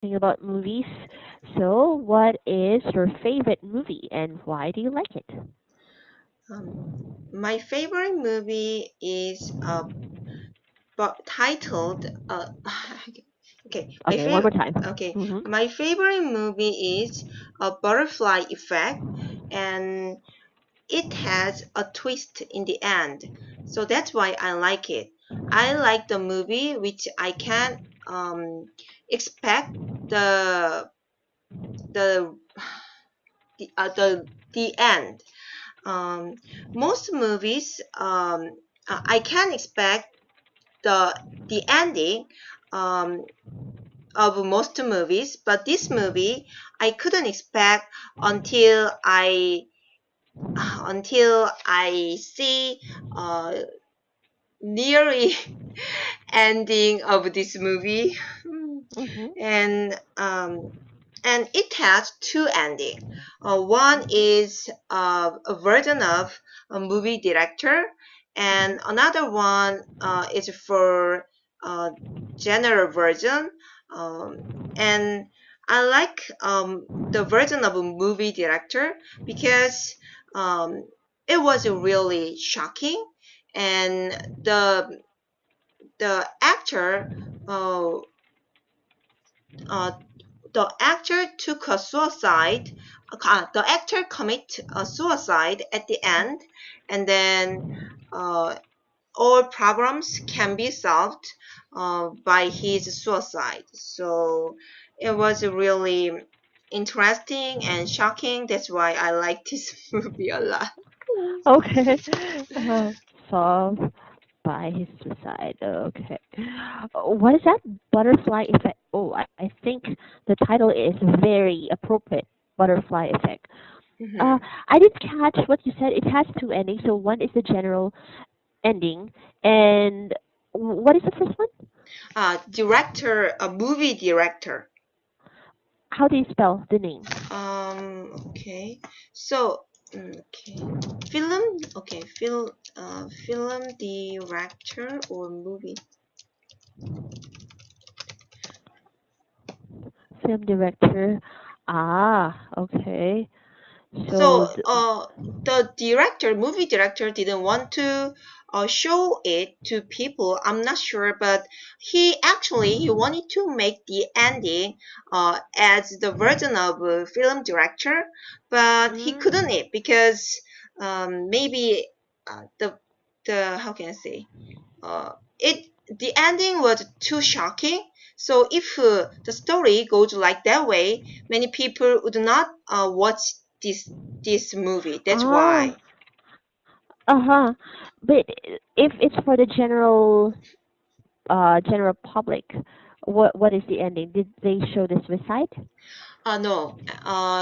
about movies. So, what is your favorite movie and why do you like it? Um, my favorite movie is titled okay my Okay, one more favorite time. okay Mm-hmm. my favorite movie is a Butterfly Effect, and it has a twist in the end, so that's why I like it. I like the movie which I can expect the the the end. um, Most movies, I can expect the ending um, of most movies, but this movie I couldn't expect until I see uh, nearly ending of this movie. Mm-hmm. And it has two endings. One is a version of a movie director, Mm-hmm. and another one is for uh, general version. Um, and I like the version of a movie director because um, it was really shocking, and the actor uh, uh, the actor took a suicide. The actor commit a suicide at the end, and then uh, all problems can be solved by his suicide. So it was really interesting and shocking. That's why I like this movie a lot. Okay. Uh, solved by his suicide. Okay. What is that butterfly effect? Oh, I think the title is very appropriate. Butterfly effect. Uh, Mhm. I didn't catch what you said. It has two endings. So one is the general ending, and what is the first one? Director, a movie director. How do you spell the name? Okay. So, okay. Film director or movie. Film director. Ah, okay. So, So, the movie director didn't want to show it to people. I'm not sure, but he wanted to make the ending as the version of a film director, but he couldn't mm, it because maybe the how can I say it the ending was too shocking. So if the story goes like that way, many people would not watch this movie. That's ah, why. uh-huh. But if it's for the general public, what is the ending? Did they show the suicide? No.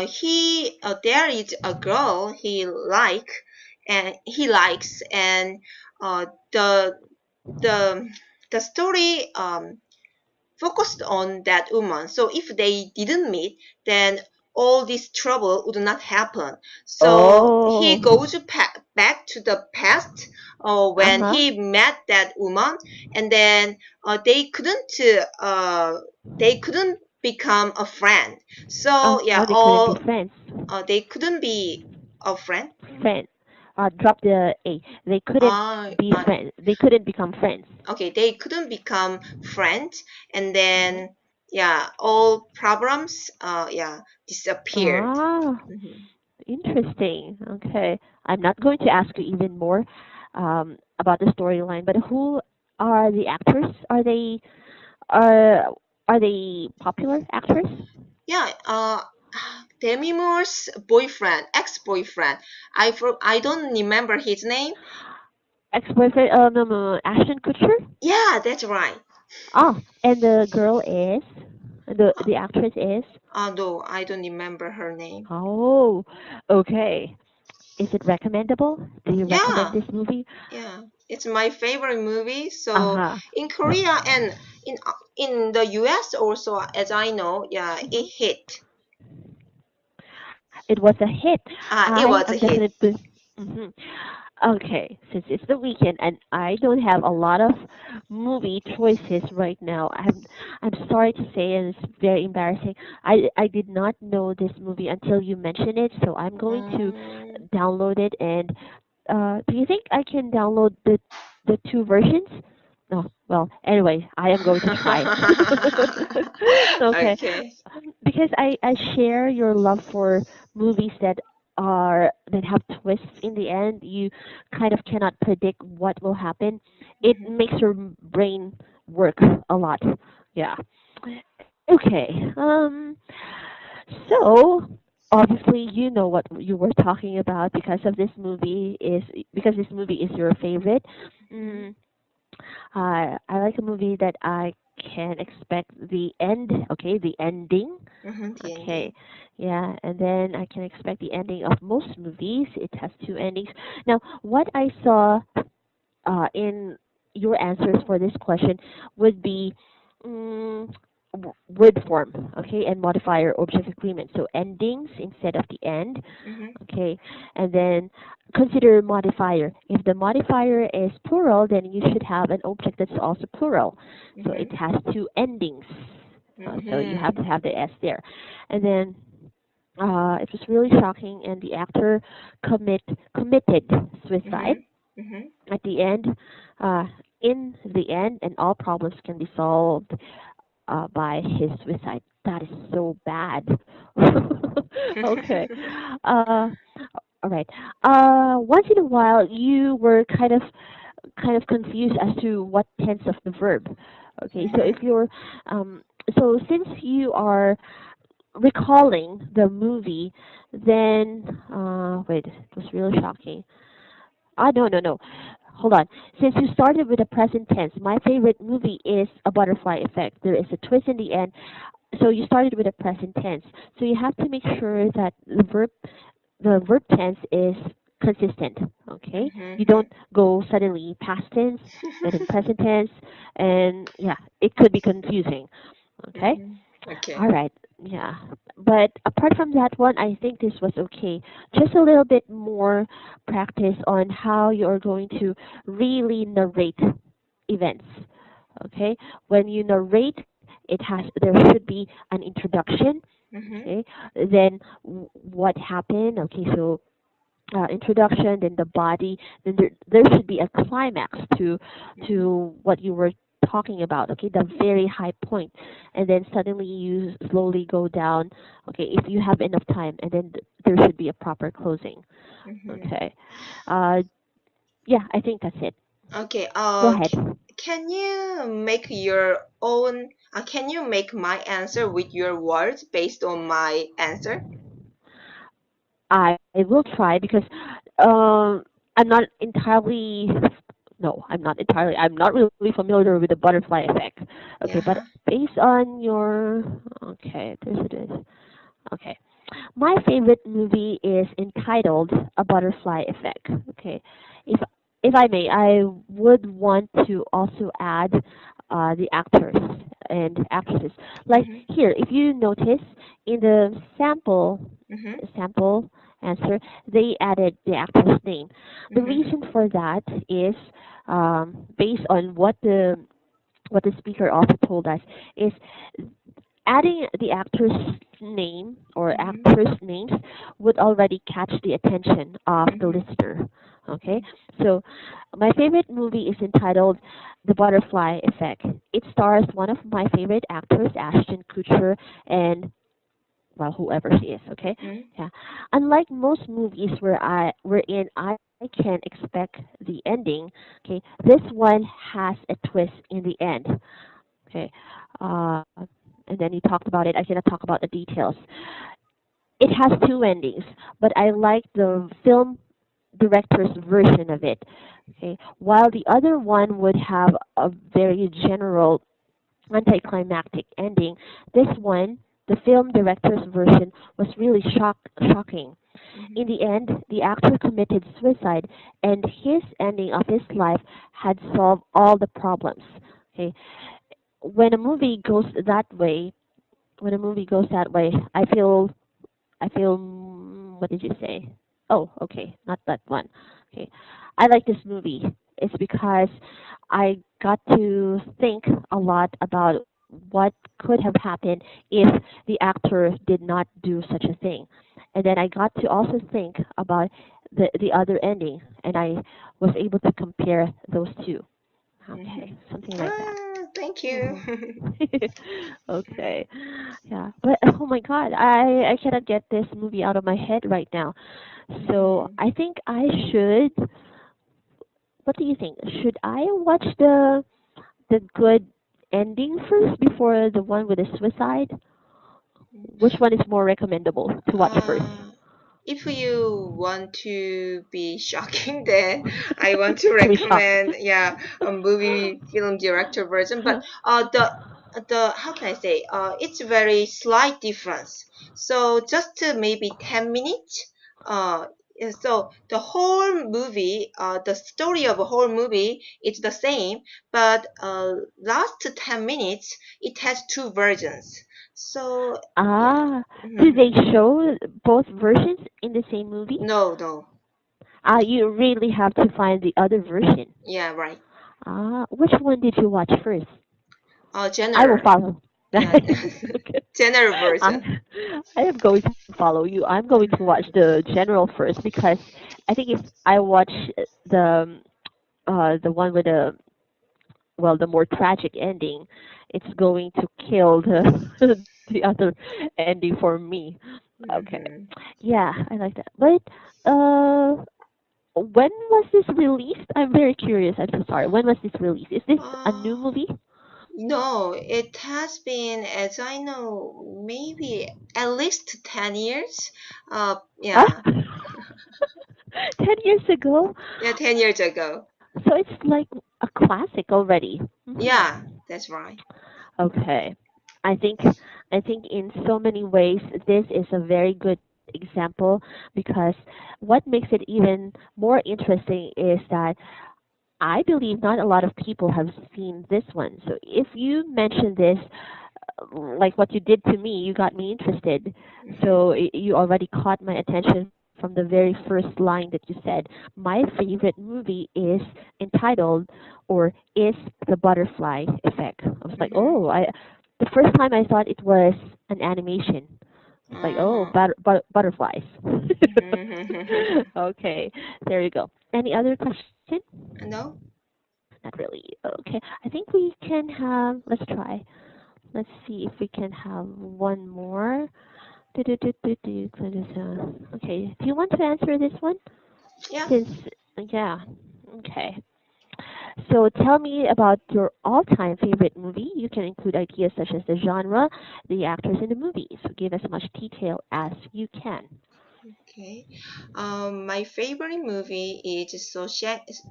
He There is a girl he likes, and the the the story focused on that woman. So if they didn't meet, then all this trouble would not happen. So he Oh, goes back to the past when uh-huh. he met that woman, and then they couldn't become a friend. So yeah, Oh, they couldn't be friends. they couldn't be a friend. Friend. Drop the A. They couldn't Uh, be uh, friends. They couldn't become friends. okay, they couldn't become friends, and Hmm. then yeah, all problems disappeared. Ah, Mhm. interesting. Okay. I'm not going to ask you even more about the storyline, but who are the actors? Are are they popular actors? Yeah, Demi Moore's boyfriend, ex-boyfriend. I don't remember his name. Ex-boyfriend? No, no, no. Ashton Kutcher? Yeah, that's right. Oh, and the girl is the actress is. No, I don't remember her name. Oh, okay. Is it recommendable? Do you recommend Yeah, this movie? yeah, it's my favorite movie. So Uh-huh. in Korea and in the US also, as I know, yeah, it Hmm. hit. It was a hit. It I was a am hit. definitely. Hmm. Okay, since it's the weekend and I don't have a lot of movie choices right now, I'm sorry to say, and it's very embarrassing. I did not know this movie until you mentioned it, so I'm going to Mm. download it. And do you think I can download the two versions? No. Well, anyway, I am going to try. Okay, Okay. because I share your love for movies that have twists in the end. You kind of cannot predict what will happen. It Mhm. makes your brain work a lot. Yeah. Okay. So obviously you know what you were talking about because this movie is your favorite. Mhm. Mm, I like a movie that I can expect the end. Okay, the ending. Mhm. The Okay, ending. yeah, and then I can expect the ending of most movies. It has two endings. Now, what I saw in your answers for this question would be mm, word form, okay, and modifier object agreement. So endings instead of the end, Mhm. okay, and then consider modifier. If the modifier is plural, then you should have an object that's also plural. So it Mhm. has two endings. So you have Mhm. to have the S there, and then it was really shocking, and the actor committed suicide Mhm. Mhm. at the end. Uh, in the end, and all problems can be solved by his suicide. That is so bad. Okay. Uh, all right. Once in a while, you were kind of confused as to what tense of the verb. Okay. So if Mhm. you're so since you are recalling the movie, then wait, it was really shocking. No, no, no. Hold on. Since you started with the present tense, my favorite movie is A Butterfly Effect. There is a twist in the end. So you started with the present tense. So you have to make sure that the verb tense is consistent. Okay? You don't Mhm. go suddenly past tense and then present tense, and yeah, it could be confusing. Okay? Mhm. Okay. All right. Yeah. But apart from that one, I think this was okay. Just a little bit more practice on how you're going to really narrate events. Okay? When you narrate, there should be an introduction. Mhm. Okay? Then what happened? Okay, so introduction, then the body, then there should be a climax Mhm. to what you were talking about. Okay, the very high point, and then suddenly you slowly go down. Okay, if you have enough time, and then there should be a proper closing. Mhm. Okay, uh, yeah, I think that's it. Okay. Go ahead. Can you make your own? Can you make my answer with your words based on my answer? I will try because I'm not entirely. No, I'm not entirely. I'm not really familiar with the butterfly effect. Okay, but Yeah. based on your okay, there's it is. Okay, my favorite movie is entitled A Butterfly Effect. Okay, if if I may, I would want to also add the actors and actresses. Like Mhm. here, if you notice in the Mhm. sample answer, they added the actor's name. The Mhm. reason for that is based on what the speaker also told us is adding the actor's name or Mhm. actors' names would already catch the attention of the Mhm. listener. Okay, Mhm. so my favorite movie is entitled The Butterfly Effect. It stars one of my favorite actors, Ashton Kutcher, and well, whoever she is. Okay, Mhm. yeah. Unlike most movies wherein I can expect the ending, okay, this one has a twist in the end. Okay, uh, and then you talked about it. I cannot talk about the details. It has two endings, but I like the film director's version of it. Okay, while the other one would have a very general anticlimactic ending, this one, the film director's version, was really shocking. In Mhm. the end, the actor committed suicide, and his ending of his life had solved all the problems. Okay, when a movie goes that way, when a movie goes that way, I feel what did you say? Oh, okay, not that one. Okay, I like this movie. It's because I got to think a lot about what could have happened if the actor did not do such a thing, and then I got to also think about the other ending, and I was able to compare those two. Okay, Hmm. something like that. Ah, thank you. Mhm. Okay. Yeah. But oh my God, I cannot get this movie out of my head right now. So Hmm. I think I should. What do you think? Should I watch the good ending first before the one with the suicide? Which one is more recommendable to watch first? Uh, if you want to be shocking, then I want to To be shocked. recommend, yeah, a movie film director version. But the how can I say? It's very slight difference. So just maybe 10 minutes. So the whole movie, the story of a whole movie is the same, but last 10 minutes it has two versions. So yeah. Ah, do they show both versions in the same movie? No, no. You really have to find the other version. Yeah, right. Which one did you watch first? I will General. follow. Yeah, Okay. general version. I, I am going to follow you. I'm going to watch the general first because I think if I watch the the one with the well the more tragic ending, it's going to kill the the other ending for me. Okay. Hmm. Yeah, I like that. But when was this released? I'm very curious. I'm so sorry. When was this released? Is this a new Uh, movie? no, it has been, as I know, maybe at least 10 years. Huh? Yeah, 10 years ago? yeah, 10 years ago. So it's like a classic already. Yeah, that's right. Okay. I think I think in so many ways this is a very good example because what makes it even more interesting is that I believe not a lot of people have seen this one. So if you mention this, like what you did to me, you got me interested. Hmm. So you already caught my attention from the very first line that you said. My favorite movie is entitled or is The Butterfly Effect. I was like, Hmm. oh, I the first time I thought it was an animation. It's like, oh, Uh-huh. butterflies. Hmm. Okay, there you go. Any other question? No? Not really. Okay, I think we can have. Let's try. Let's see if we can have one more. Okay, do you want to answer this one? Yeah. Since, yeah, okay. So tell me about your all-time favorite movie. You can include ideas such as the genre, the actors in the movie. So give as much detail as you can. Okay. My favorite movie is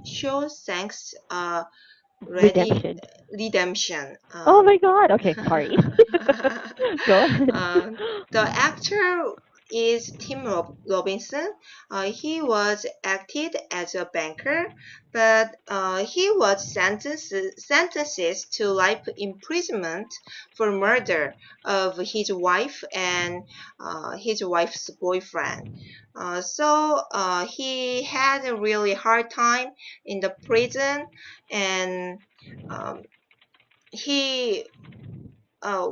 Shawshank's Ready Redemption. Redemption. Oh my God. Okay, sorry. Go ahead. uh, the actor is Tim Robinson. He was acted as a banker, but he was sentenced to life imprisonment for murder of his wife and his wife's boyfriend. So he had a really hard time in the prison, and um, he uh,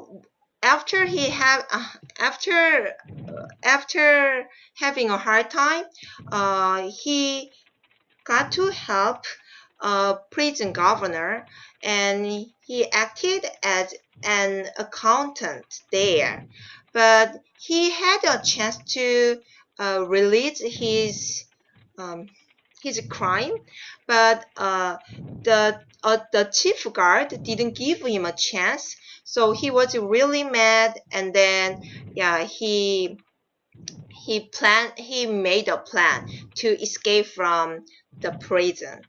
after he have after having a hard time, he got to help prison governor, and he acted as an accountant there. But he had a chance to release um, his crime, but the chief guard didn't give him a chance, so he was really mad, and then yeah, he made a plan to escape from the prison,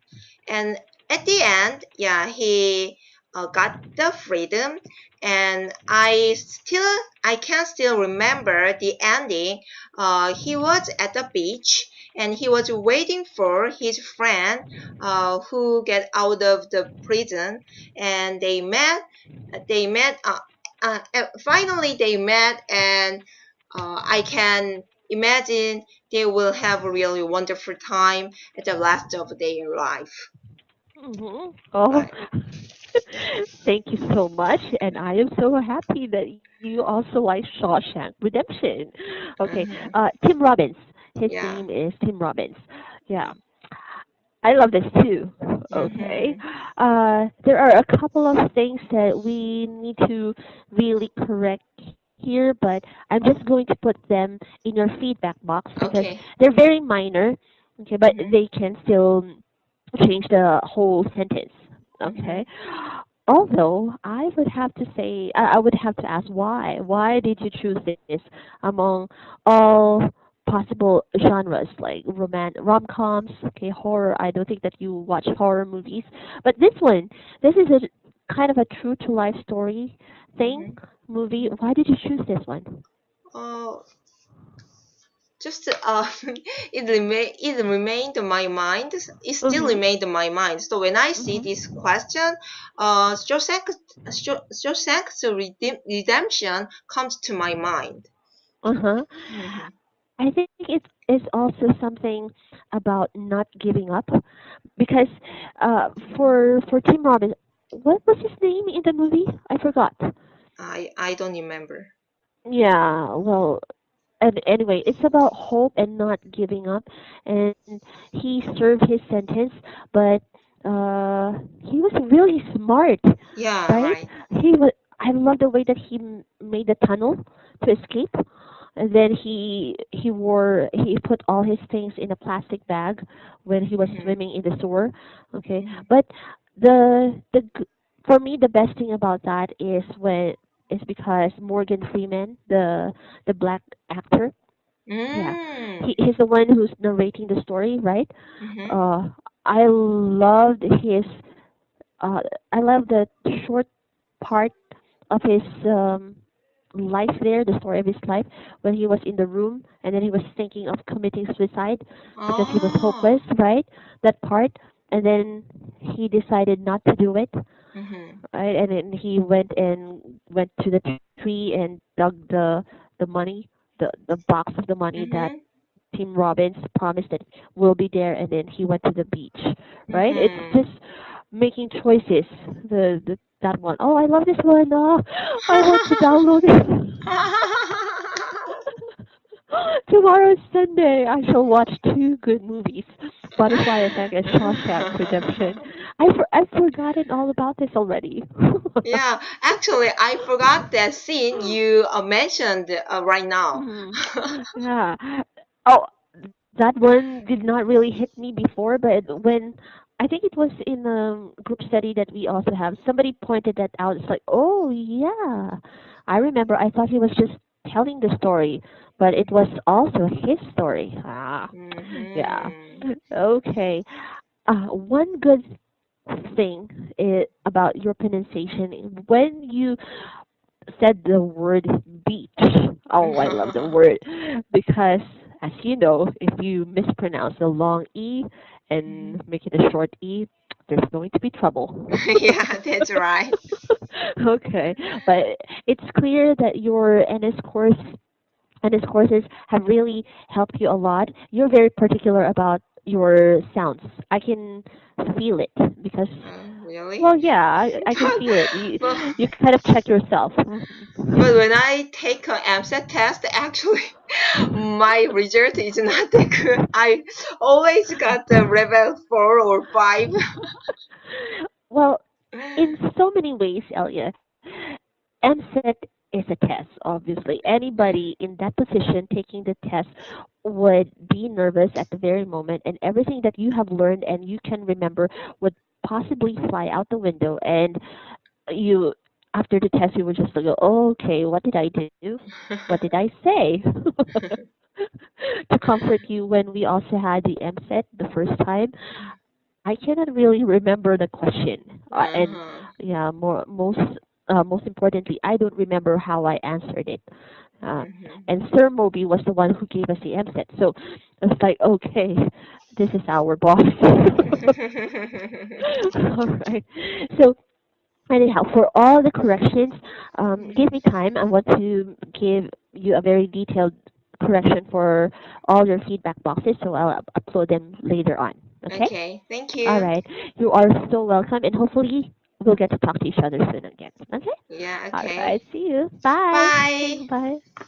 and at the end, yeah, he got the freedom. And I can still remember the ending. He was at the beach, and he was waiting for his friend who get out of the prison, and they met finally they met, and I can imagine they will have a really wonderful time at the last of their life. Oh, Right. thank you so much, and I am so happy that you also like Shawshank Redemption. Okay, Uh-huh. Tim Robbins. His Yeah. name is Tim Robbins. Yeah, Mm. I love this too. Okay. Mm-hmm. There are a couple of things that we need to really correct here, but I'm just going to put them in your feedback box because Okay. they're very minor. Okay, but Mm-hmm. they can still change the whole sentence. Mm-hmm. Okay. Although I would have to say, I would have to ask why. Why did you choose this among all possible genres like rom-coms, okay, horror? I don't think that you watch horror movies, but this one, this is a kind of a true to life story thing Mm-hmm. movie. Why did you choose this one? Oh, just it remained in my mind. It still Mhm. remained in my mind. So when I see this Mhm. question, Shawshank's redemption comes to my mind. Uh huh. Mm-hmm. I think it is also something about not giving up because for Tim Robbins, what was his name in the movie? I forgot. I don't remember. Yeah, well, and anyway, it's about hope and not giving up. And he served his sentence, but he was really smart, Yeah, right? right. He was. I love the way that he made the tunnel to escape. And then he put all his things in a plastic bag when he was Mm-hmm. swimming in the sewer. Okay, Mm-hmm. but for me the best thing about that is because Morgan Freeman, the black actor, yeah, Mm. he's the one who's narrating the story, right? Mm-hmm. Uh, I loved his uh, I love the short part of his life there, the story of his life, when he was in the room and then he was thinking of committing suicide because he was Oh. hopeless, right? That part, and then he decided not to do it, Mm-hmm. right? And then he went to the tree and dug the money, the box of the money that Mm-hmm. Tim Robbins promised that will be there, and then he went to the beach, right? It's Mm-hmm. just making choices. The that one. Oh, I love this one. Oh, I want to download it. Tomorrow is Sunday. I shall watch two good movies: Butterfly Effect and Shawshank Redemption. I've forgotten all about this already. Yeah, actually, I forgot that scene you mentioned right now. Hmm. Yeah. Oh, that one did not really hit me before, but when I think it was in a group study that we also have, somebody pointed that out. It's like, oh yeah, I remember. I thought he was just telling the story, but it was also his story. Ah, yeah. Mm-hmm. Okay. One good thing about your pronunciation when you said the word beach. Oh, I love the word because, as you know, if you mispronounce the long E and make it a short E, there's going to be trouble. Yeah, that's right. Okay, but it's clear that your NS courses have really helped you a lot. You're very particular about your sounds. I can feel it because, Really? well, yeah, I can feel it. but, You kind of check yourself. but when I take an MSAT test, actually, my result is not that good. I always got the level 4 or 5. Well, in so many ways, Elia, MSET is a test, obviously. Anybody in that position taking the test would be nervous at the very moment, and everything that you have learned and you can remember would possibly fly out the window. And you, after the test, you would just go, oh, okay, what did I do? What did I say? To comfort you when we also had the MSET the first time, I cannot really remember the question, and Uh-huh. yeah, most importantly, I don't remember how I answered it. Mhm. And Sir Moby was the one who gave us the MSET, so it's like, okay, this is our boss. All right. So anyhow, for all the corrections, give me time. I want to give you a very detailed correction for all your feedback boxes, so I'll upload them later on. Okay? Okay. Thank All you. right. You are so welcome, and hopefully we'll get to talk to each other soon again. Okay? Yeah, All okay. right. See you. Bye. Bye. Bye.